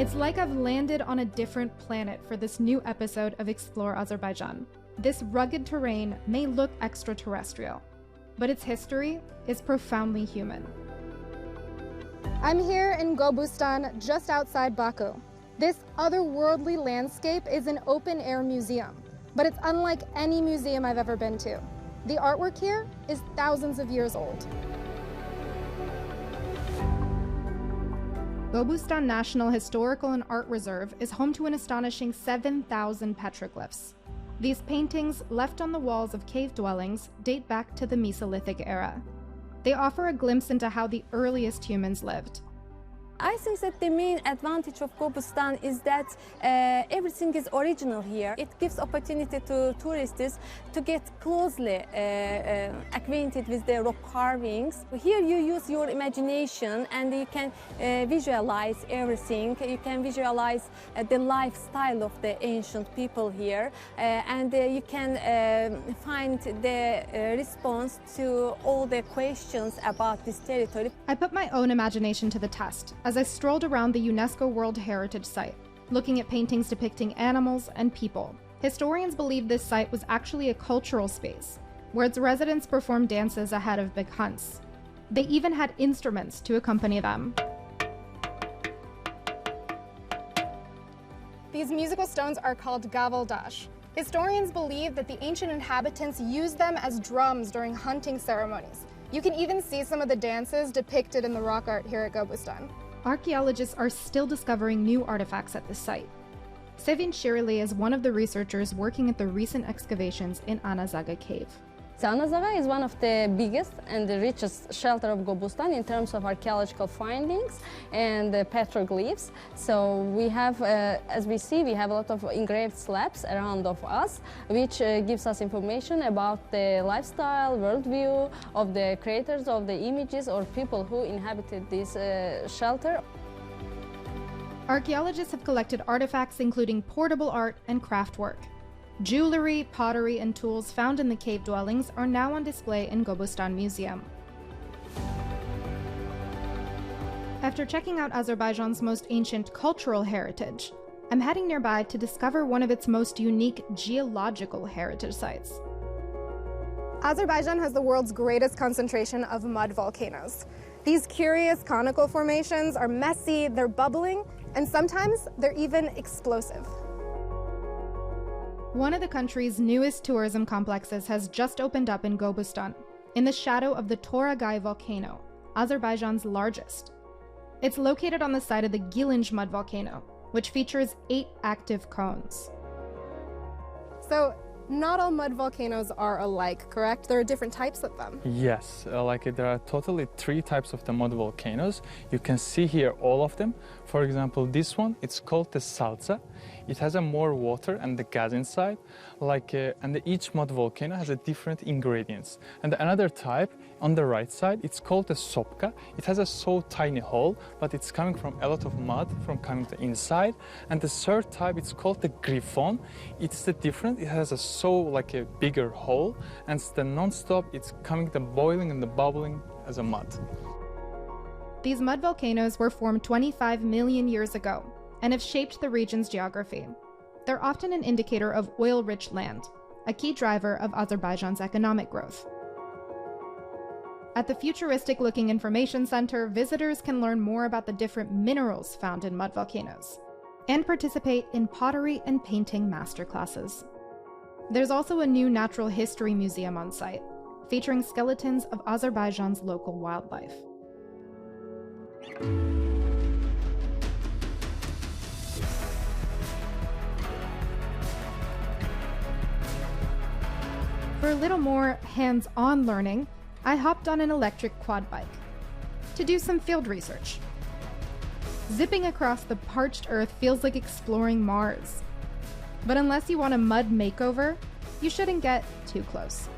It's like I've landed on a different planet for this new episode of Explore Azerbaijan. This rugged terrain may look extraterrestrial, but its history is profoundly human. I'm here in Gobustan, just outside Baku. This otherworldly landscape is an open-air museum, but it's unlike any museum I've ever been to. The artwork here is thousands of years old. Gobustan National Historical and Art Reserve is home to an astonishing 7,000 petroglyphs. These paintings, left on the walls of cave dwellings, date back to the Mesolithic era. They offer a glimpse into how the earliest humans lived. I think that the main advantage of Gobustan is that everything is original here. It gives opportunity to tourists to get closely acquainted with the rock carvings. Here you use your imagination and you can visualize everything. You can visualize the lifestyle of the ancient people here, and you can find the response to all the questions about this territory. I put my own imagination to the test as I strolled around the UNESCO World Heritage Site, looking at paintings depicting animals and people. Historians believe this site was actually a cultural space, where its residents performed dances ahead of big hunts. They even had instruments to accompany them. These musical stones are called gavaldash. Historians believe that the ancient inhabitants used them as drums during hunting ceremonies. You can even see some of the dances depicted in the rock art here at Gobustan. Archaeologists are still discovering new artifacts at this site. Sevin Shirili is one of the researchers working at the recent excavations in Anazaga Cave. So Anazaga is one of the biggest and the richest shelter of Gobustan in terms of archaeological findings and petroglyphs. So we have, as we see, we have a lot of engraved slabs around of us, which gives us information about the lifestyle, worldview of the creators of the images or people who inhabited this shelter. Archaeologists have collected artifacts including portable art and craft work. Jewelry, pottery, and tools found in the cave dwellings are now on display in Gobustan Museum. After checking out Azerbaijan's most ancient cultural heritage, I'm heading nearby to discover one of its most unique geological heritage sites. Azerbaijan has the world's greatest concentration of mud volcanoes. These curious conical formations are messy, they're bubbling, and sometimes they're even explosive. One of the country's newest tourism complexes has just opened up in Gobustan, in the shadow of the Toragai volcano, Azerbaijan's largest. It's located on the site of the Gilinj mud volcano, which features 8 active cones. So, not all mud volcanoes are alike, correct? There are different types of them. Yes, there are totally 3 types of the mud volcanoes. You can see here all of them. For example, this one, it's called the Salsa. It has a more water and the gas inside, and each mud volcano has a different ingredients. And another type on the right side, it's called the Sopka. It has a so tiny hole, but it's coming from a lot of mud from coming to inside. And the third type, it's called the Griffon. It's the different. It has a a bigger hole, and it's the non-stop. It's coming the boiling and the bubbling as a mud. These mud volcanoes were formed 25 million years ago and have shaped the region's geography. They're often an indicator of oil-rich land, a key driver of Azerbaijan's economic growth. At the futuristic-looking information center, visitors can learn more about the different minerals found in mud volcanoes and participate in pottery and painting masterclasses. There's also a new natural history museum on site, featuring skeletons of Azerbaijan's local wildlife. For a little more hands-on learning, I hopped on an electric quad bike to do some field research. Zipping across the parched earth feels like exploring Mars. But unless you want a mud makeover, you shouldn't get too close.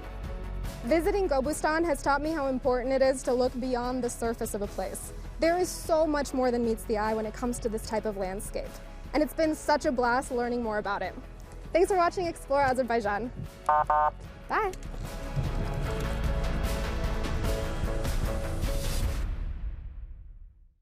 Visiting Gobustan has taught me how important it is to look beyond the surface of a place. There is so much more than meets the eye when it comes to this type of landscape. And it's been such a blast learning more about it. Thanks for watching Explore Azerbaijan. Bye.